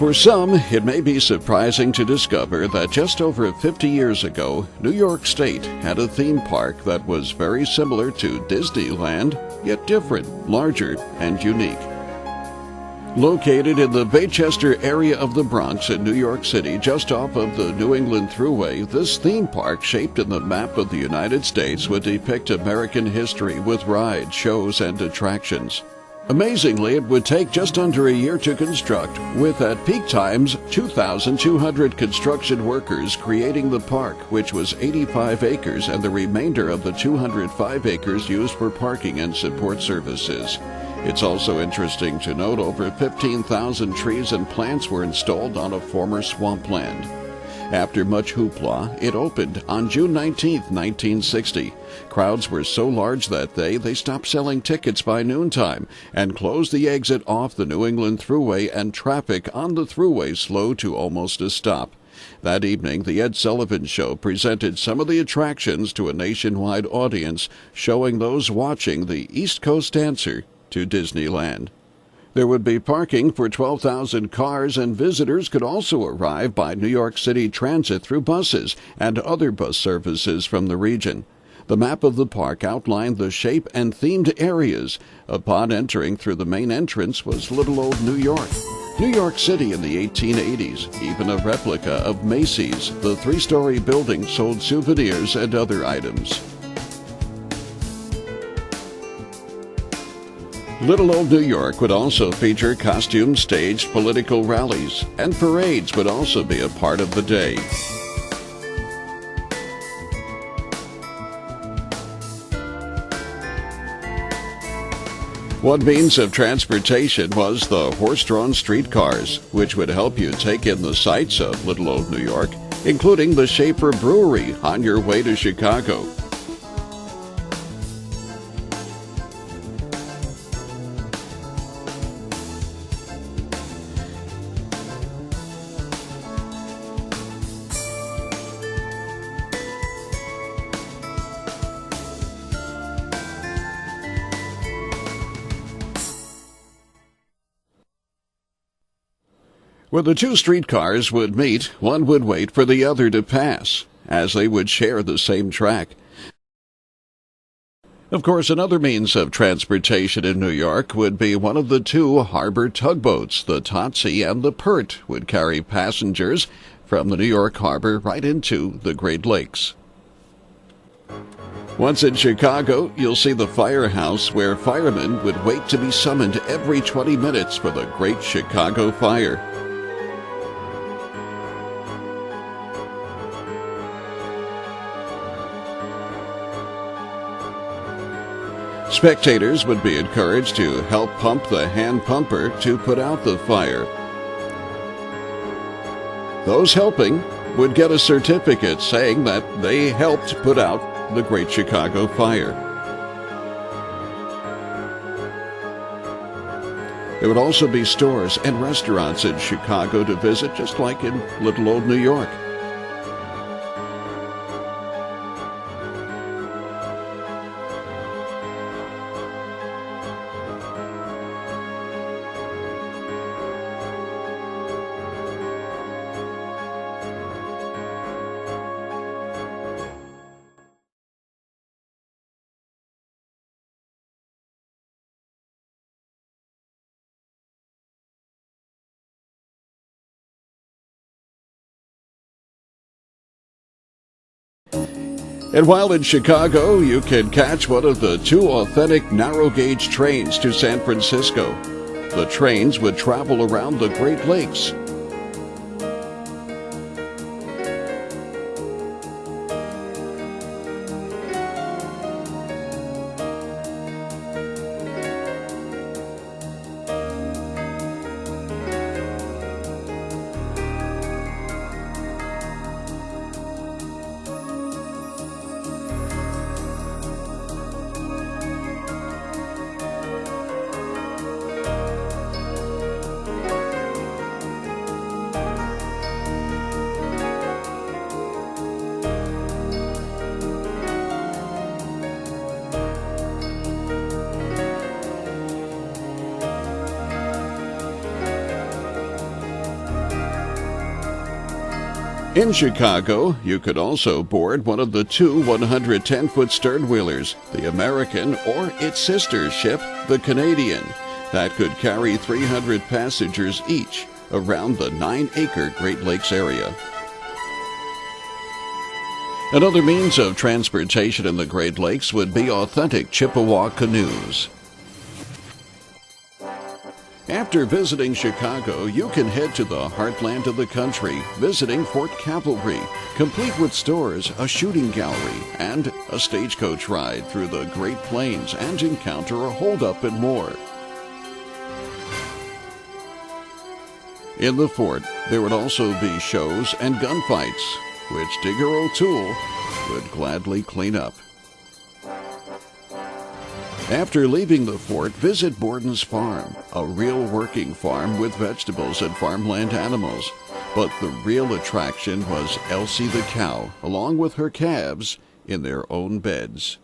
For some, it may be surprising to discover that just over 50 years ago, New York State had a theme park that was very similar to Disneyland, yet different, larger, and unique. Located in the Baychester area of the Bronx in New York City, just off of the New England Thruway, this theme park, shaped in the map of the United States, would depict American history with rides, shows, and attractions. Amazingly, it would take just under a year to construct, with at peak times 2,200 construction workers creating the park, which was 85 acres, and the remainder of the 205 acres used for parking and support services. It's also interesting to note over 15,000 trees and plants were installed on a former swampland. After much hoopla, it opened on June 19, 1960. Crowds were so large that they stopped selling tickets by noontime and closed the exit off the New England Thruway, and traffic on the Thruway slowed to almost a stop. That evening, the Ed Sullivan Show presented some of the attractions to a nationwide audience, showing those watching the East Coast answer to Disneyland. There would be parking for 12,000 cars, and visitors could also arrive by New York City Transit through buses and other bus services from the region. The map of the park outlined the shape and themed areas. Upon entering through the main entrance was little old New York. New York City in the 1880s, even a replica of Macy's. The three-story building sold souvenirs and other items. Little Old New York would also feature costume-staged political rallies, and parades would also be a part of the day. One means of transportation was the horse-drawn streetcars, which would help you take in the sights of Little Old New York, including the Schaefer Brewery on your way to Chicago. Where the two streetcars would meet, one would wait for the other to pass, as they would share the same track. Of course, another means of transportation in New York would be one of the two harbor tugboats. The Totsie and the Pert would carry passengers from the New York harbor right into the Great Lakes. Once in Chicago, you'll see the firehouse, where firemen would wait to be summoned every 20 minutes for the Great Chicago Fire. Spectators would be encouraged to help pump the hand pumper to put out the fire. Those helping would get a certificate saying that they helped put out the Great Chicago Fire. There would also be stores and restaurants in Chicago to visit, just like in Little Old New York. And while in Chicago, you can catch one of the two authentic narrow-gauge trains to San Francisco. The trains would travel around the Great Lakes. In Chicago, you could also board one of the two 110-foot stern-wheelers, the American or its sister ship, the Canadian, that could carry 300 passengers each around the 9-acre Great Lakes area. Another means of transportation in the Great Lakes would be authentic Chippewa canoes. After visiting Chicago, you can head to the heartland of the country, visiting Fort Cavalry, complete with stores, a shooting gallery, and a stagecoach ride through the Great Plains, and encounter a holdup and more. In the fort, there would also be shows and gunfights, which Digger O'Toole would gladly clean up. After leaving the fort, visit Borden's farm, a real working farm with vegetables and farmland animals. But the real attraction was Elsie the cow, along with her calves, in their own beds.